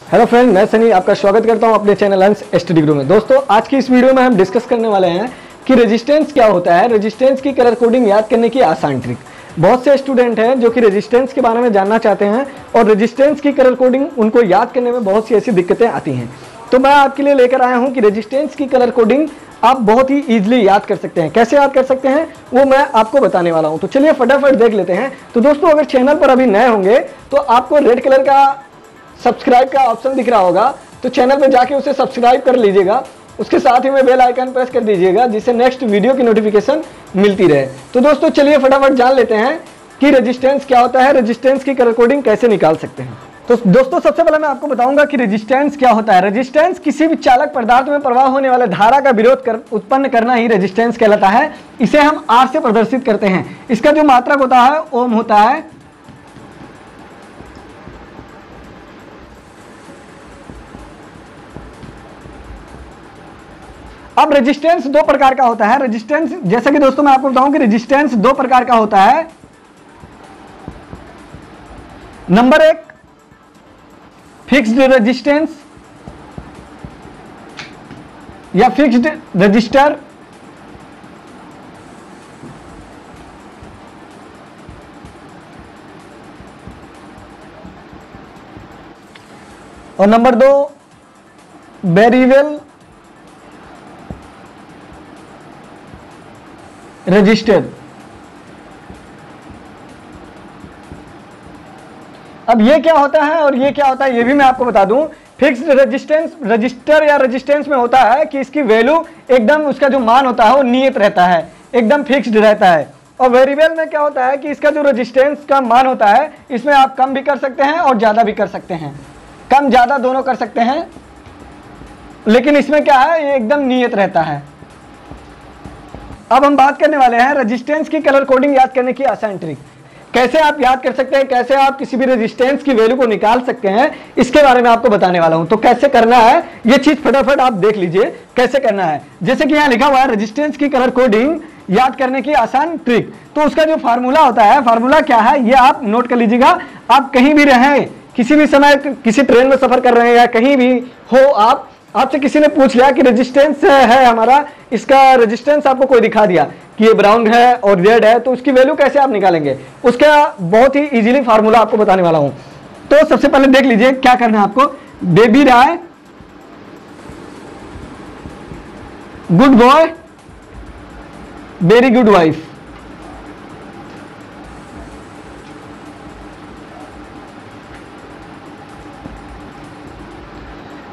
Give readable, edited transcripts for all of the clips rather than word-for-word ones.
Hello friend, मैं सनी आपका स्वागत करता हूं अपने चैनल अंश स्टडी गुरु में। दोस्तों, आज की इस वीडियो में हम डिस्कस करने वाले हैं कि रेजिस्टेंस क्या होता है, रेजिस्टेंस की कलर कोडिंग याद करने की आसान ट्रिक। बहुत से स्टूडेंट हैं जो कि रेजिस्टेंस के बारे में जानना चाहते हैं और रेजिस्टेंस की कलर कोडिंग उनको याद करने में बहुत सी ऐसी दिक्कतें आती हैं। तो मैं आपके लिए लेकर आया हूँ कि रेजिस्टेंस की कलर कोडिंग आप बहुत ही ईजिली याद कर सकते हैं। कैसे याद कर सकते हैं वो मैं आपको बताने वाला हूँ। तो चलिए फटाफट देख लेते हैं। तो दोस्तों, अगर चैनल पर अभी नए होंगे तो आपको रेड कलर का सब्सक्राइब का ऑप्शन दिख रहा होगा, तो चैनल पे जाके उसे सब्सक्राइब कर लीजिएगा। उसके साथ ही में बेल आइकन प्रेस कर दीजिएगा जिससे नेक्स्ट वीडियो की नोटिफिकेशन मिलती रहे। तो दोस्तों, चलिए फटाफट जान लेते हैं कि रेजिस्टेंस क्या होता है, रेजिस्टेंस की कलर कोडिंग कैसे निकाल सकते हैं। तो दोस्तों, सबसे पहले मैं आपको बताऊंगा कि रेजिस्टेंस क्या होता है। रेजिस्टेंस किसी भी चालक पदार्थ में प्रवाह होने वाले धारा का विरोध उत्पन्न करना ही रेजिस्टेंस कहलाता है। इसे हम आर से प्रदर्शित करते हैं। इसका जो मात्रक होता है ओम होता है। अब रेजिस्टेंस दो प्रकार का होता है। रेजिस्टेंस, जैसा कि दोस्तों मैं आपको बताऊं कि रेजिस्टेंस दो प्रकार का होता है। नंबर एक, फिक्स्ड रेजिस्टेंस या फिक्स्ड रजिस्टर। और नंबर दो, वेरिएबल रजिस्टर। अब ये क्या होता है और ये क्या होता है ये भी मैं आपको बता दूं। फिक्स्ड रेजिस्टेंस रजिस्टर या रेजिस्टेंस में होता है कि इसकी वैल्यू एकदम, उसका जो मान होता है वो नियत रहता है, एकदम फिक्स्ड रहता है। और वेरिएबल में क्या होता है कि इसका जो रेजिस्टेंस का मान होता है इसमें आप कम भी कर सकते हैं और ज़्यादा भी कर सकते हैं, कम ज़्यादा दोनों कर सकते हैं, लेकिन इसमें क्या है, ये एकदम नियत रहता है। अब हम बात करने वाले हैं रेजिस्टेंस की कलर कोडिंग याद करने की आसान ट्रिक। कैसे आप याद कर सकते हैं, कैसे आप किसी भी रेजिस्टेंस की वैल्यू को निकाल सकते हैं, इसके बारे में आपको बताने वाला हूं। तो कैसे करना है ये चीज फटाफट आप देख लीजिए कैसे करना है। जैसे कि यहाँ लिखा हुआ है रेजिस्टेंस की कलर कोडिंग याद करने की आसान ट्रिक। तो उसका जो फार्मूला होता है, फार्मूला क्या है ये आप नोट कर लीजिएगा। आप कहीं भी रहें, किसी भी समय किसी ट्रेन में सफर कर रहे हैं या कहीं भी हो, आपसे किसी ने पूछ लिया कि रेजिस्टेंस है हमारा, इसका रेजिस्टेंस आपको कोई दिखा दिया कि ये ब्राउन है और रेड है, तो उसकी वैल्यू कैसे आप निकालेंगे, उसका बहुत ही इजीली फार्मूला आपको बताने वाला हूं। तो सबसे पहले देख लीजिए क्या करना है आपको। Baby Roy good boy very good wife.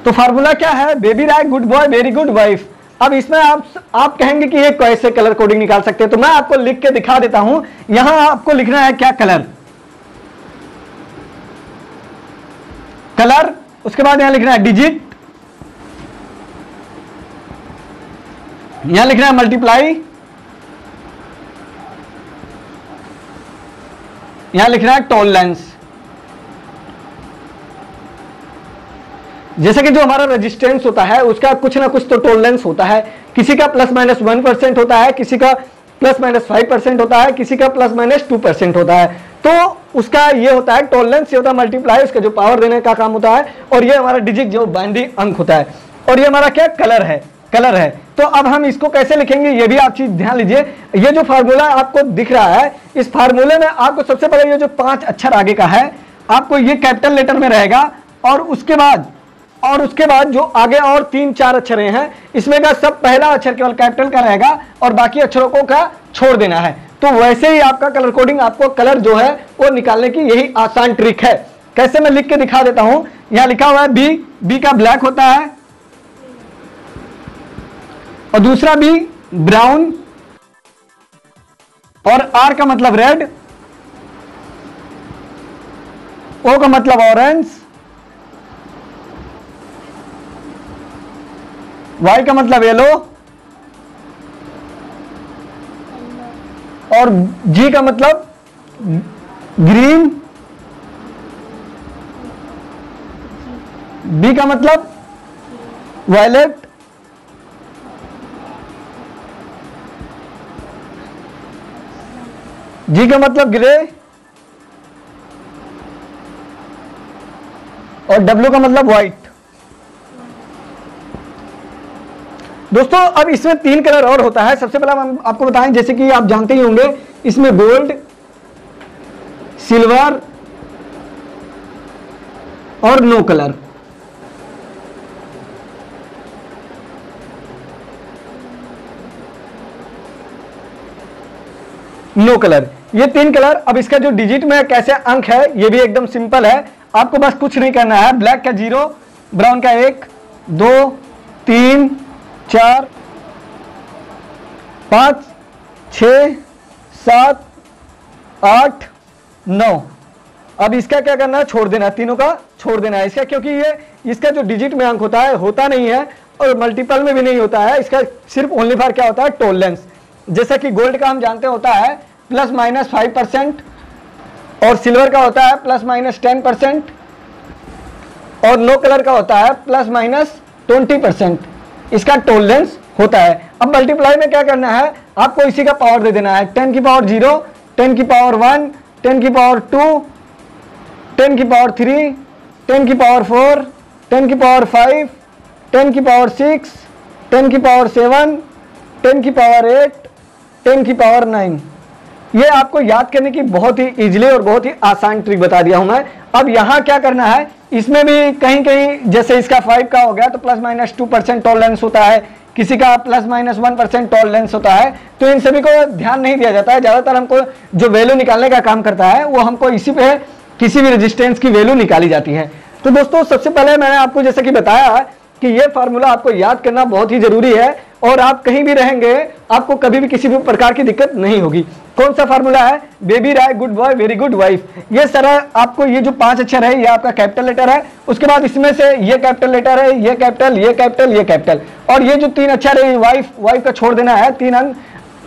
तो फार्मूला क्या है, baby Roy good boy very good wife. अब इसमें आप कहेंगे कि ये कैसे कलर कोडिंग निकाल सकते हैं, तो मैं आपको लिख के दिखा देता हूं। यहां आपको लिखना है क्या, कलर, कलर। उसके बाद यहां लिखना है डिजिट, यहां लिखना है मल्टीप्लाई, यहां लिखना है टॉलरेंस। जैसे कि जो हमारा रेजिस्टेंस होता है उसका कुछ ना कुछ तो टॉलरेंस होता है। किसी का ±1% होता है, किसी का ±5% होता है, किसी का ±2% होता है। तो उसका ये होता है टॉलरेंस, ये होता है मल्टीप्लाई, उसका जो पावर देने का काम होता है, और ये हमारा डिजिट जो बाइनरी अंक होता है, और ये हमारा क्या, कलर है, कलर है। तो अब हम इसको कैसे लिखेंगे ये भी आप चीज ध्यान लीजिए। ये जो फार्मूला आपको दिख रहा है, इस फार्मूले में आपको सबसे पहले ये जो 5 अक्षर आगे का है आपको ये कैपिटल लेटर में रहेगा, और उसके बाद जो आगे और 3-4 अक्षर हैं इसमें का सब पहला अक्षर केवल कैपिटल का रहेगा और बाकी अक्षरों को का छोड़ देना है। तो वैसे ही आपका कलर कोडिंग, आपको कलर जो है वो निकालने की यही आसान ट्रिक है। कैसे, मैं लिख के दिखा देता हूं। यहां लिखा हुआ है बी का ब्लैक होता है, और दूसरा बी ब्राउन, और आर का मतलब रेड, ओ का मतलब ऑरेंज, वाई का मतलब येलो, और जी का मतलब ग्रीन, बी का मतलब वायलेट, जी का मतलब ग्रे, और W का मतलब व्हाइट। दोस्तों अब इसमें 3 कलर और होता है। सबसे पहले हम आपको बताएं, जैसे कि आप जानते ही होंगे, इसमें गोल्ड, सिल्वर और नो कलर। नो कलर, ये 3 कलर। अब इसका जो डिजिट में कैसे अंक है ये भी एकदम सिंपल है। आपको बस कुछ नहीं करना है। ब्लैक का 0, ब्राउन का 1, 2, 3, 4, 5, 6, 7, 8, 9। अब इसका क्या करना है, छोड़ देना है, तीनों का छोड़ देना है इसका, क्योंकि ये इसका जो डिजिट में अंक होता है होता नहीं है और मल्टीपल में भी नहीं होता है। इसका सिर्फ ओनली फॉर क्या होता है, टॉलरेंस। जैसा कि गोल्ड का हम जानते होता है ±5% और सिल्वर का होता है ±10% और नो कलर का होता है ±20%। इसका टॉलरेंस होता है। अब मल्टीप्लाई में क्या करना है, आपको इसी का पावर दे देना है। 10 की पावर 0, 10 की पावर 1, 10 की पावर 2, 10 की पावर 3, 10 की पावर 4, 10 की पावर 5, 10 की पावर 6, 10 की पावर 7, 10 की पावर 8, 10 की पावर 9। ये आपको याद करने की बहुत ही इजीली और बहुत ही आसान ट्रिक बता दिया हूं मैं। अब यहां क्या करना है, इसमें भी कहीं कहीं जैसे इसका 5 का हो गया तो ±2% टॉलरेंस होता है, किसी का ±1% टॉलरेंस होता है। तो इन सभी को ध्यान नहीं दिया जाता है। ज्यादातर हमको जो वैल्यू निकालने का काम करता है वो हमको इसी पे किसी भी रेजिस्टेंस की वैल्यू निकाली जाती है। तो दोस्तों सबसे पहले मैंने आपको जैसे कि बताया कि ये फार्मूला आपको याद करना बहुत ही जरूरी है और आप कहीं भी रहेंगे आपको कभी भी किसी भी प्रकार की दिक्कत नहीं होगी। कौन सा फार्मूला है, baby Roy good boy very good wife. ये सारा आपको ये जो 5 अक्षर है ये आपका कैपिटल लेटर है। उसके बाद इसमें से ये कैपिटल लेटर है, ये कैपिटल, ये कैपिटल, ये कैपिटल, और ये जो 3 अक्षर है वाइफ, वाइफ का छोड़ देना है 3 अंक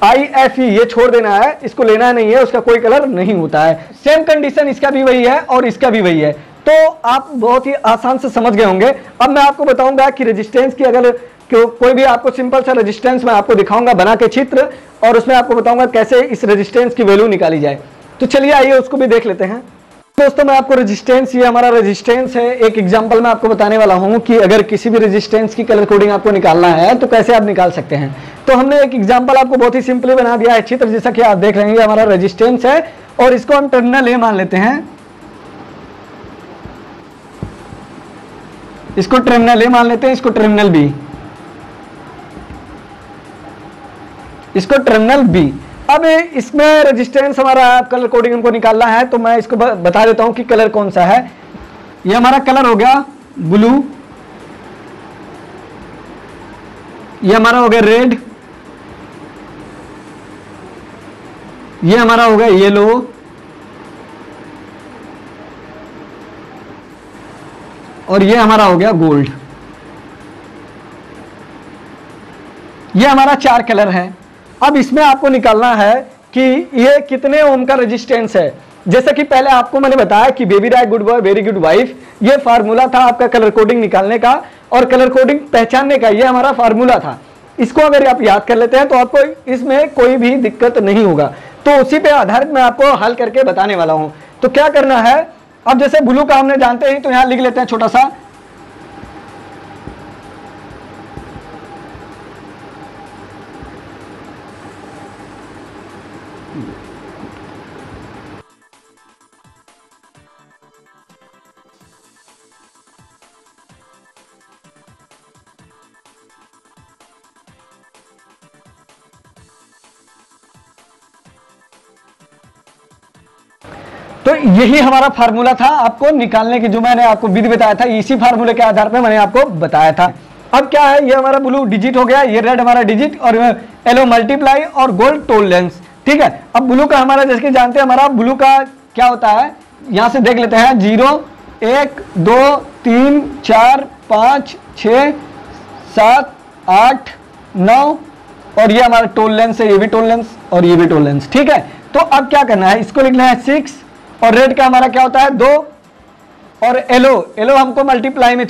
IFE, ये छोड़ देना है, इसको लेना नहीं है, उसका कोई कलर नहीं होता है। सेम कंडीशन इसका भी वही है और इसका भी वही है। तो आप बहुत ही आसान से समझ गए होंगे। अब मैं आपको बताऊंगा कि रेजिस्टेंस की अगर कोई भी आपको सिंपल सा रेजिस्टेंस मैं आपको दिखाऊंगा बना के चित्र, और उसमें आपको बताऊंगा कैसे इस रेजिस्टेंस की वैल्यू निकाली जाए। तो चलिए आइए उसको भी देख लेते हैं। दोस्तों मैं आपको रेजिस्टेंस, ये हमारा रेजिस्टेंस है। एक एग्जांपल मैं आपको बताने वाला हूं कि अगर किसी भी रेजिस्टेंस की कलर कोडिंग आपको निकालना है तो कैसे आप निकाल सकते हैं। तो हमने एक एग्जांपल आपको बहुत ही सिंपली बना दिया है चित्र, जैसा कि आप देख रहे हैं। ये हमारा रेजिस्टेंस है और इसको हम टर्मिनल A मान लेते हैं। इसको टर्मिनल A मान लेते हैं, इसको टर्मिनल B, इसको टर्मिनल B। अब इसमें रेजिस्टेंस हमारा कलर कोडिंग हमको निकालना है, तो मैं इसको बता देता हूं कि कलर कौन सा है। ये हमारा कलर हो गया ब्लू, ये हमारा हो गया रेड, ये हमारा हो गया येलो, और ये हमारा हो गया गोल्ड। ये हमारा 4 कलर है। अब इसमें आपको निकालना है कि ये कितने ओम का रेजिस्टेंस है। जैसा कि पहले आपको मैंने बताया कि baby Roy good boy very good wife, ये फार्मूला था आपका कलर कोडिंग निकालने का और कलर कोडिंग पहचानने का, ये हमारा फार्मूला था। इसको अगर आप याद कर लेते हैं तो आपको इसमें कोई भी दिक्कत नहीं होगा। तो उसी पे आधारित मैं आपको हल करके बताने वाला हूं। तो क्या करना है, अब जैसे ब्लू का हमने जानते हैं तो यहां लिख लेते हैं छोटा सा, तो यही हमारा फार्मूला था आपको निकालने की, जो मैंने आपको विधि बताया था, इसी फार्मूले के आधार पर मैंने आपको बताया था। अब क्या है, ये हमारा ब्लू डिजिट हो गया, ये रेड हमारा डिजिट, और येलो मल्टीप्लाई और गोल्ड टॉलरेंस। ठीक है। अब ब्लू का हमारा जैसे कि जानते हैं हमारा ब्लू का क्या होता है, यहां से देख लेते हैं। 0 1 2 3 4 5 6 7 8 9, और ये हमारा टॉलरेंस है, ये भी टॉलरेंस और ये भी टॉलरेंस। ठीक है। तो अब क्या करना है, इसको लिखना है 6, और रेड का हमारा क्या होता है 2, और येलो हमको मल्टीप्लाई में,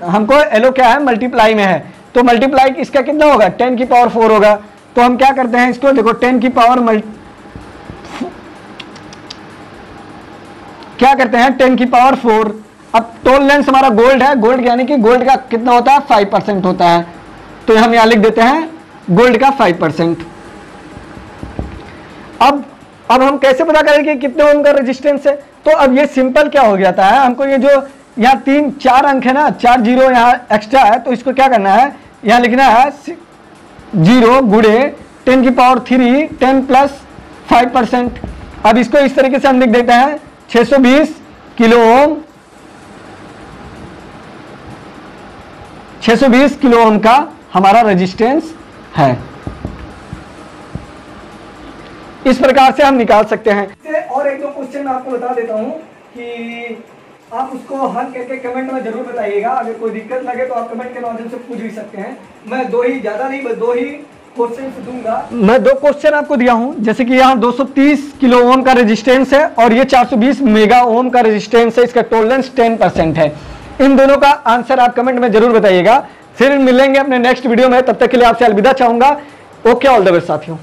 हमको येलो क्या है मल्टीप्लाई में है, तो मल्टीप्लाई इसका कितना होगा 10 की पावर 4 होगा। तो हम क्या करते हैं इसको, देखो 10 की पावर क्या करते हैं 10 की पावर 4। अब टॉलरेंस हमारा गोल्ड है, गोल्ड यानी कि गोल्ड का कितना होता है 5% होता है, तो हम यहां लिख देते हैं गोल्ड का 5%। अब हम कैसे पता करें कि कितने ओम का रेजिस्टेंस है? तो अब ये सिंपल क्या हो जाता है, हमको ये जो यहाँ 4 अंक है ना, 4 जीरो यहाँ एक्स्ट्रा है, तो इसको क्या करना है, यहाँ लिखना है 0 गुणे 10 की पावर 3 10 प्लस 5%। अब इसको इस तरीके से हम लिख देते हैं 620 किलो ओम, 620 किलो ओम का हमारा रेजिस्टेंस है। इस प्रकार से हम निकाल सकते हैं। और एक दो क्वेश्चन मैं आपको बता देता हूं कि आप उसको हल करके कमेंट में जरूर बताइएगा। अगर कोई दिक्कत लगे तो आप कमेंट के माध्यम से पूछ भी सकते हैं। मैं 2 ही, ज्यादा नहीं, बस 2 ही क्वेश्चन दूंगा। मैं 2 क्वेश्चन आपको दिया हूं, जैसे कि यहाँ 230 किलो ओम का रेजिस्टेंस है और ये 420 मेगा ओम का रेजिस्टेंस है, इसका टॉलरेंस 10% है। इन दोनों का आंसर आप कमेंट में जरूर बताइएगा। फिर मिलेंगे अपने नेक्स्ट वीडियो में, तब तक के लिए आपसे अलविदा चाहूंगा। ओके, ऑल द बेस्ट साथियों।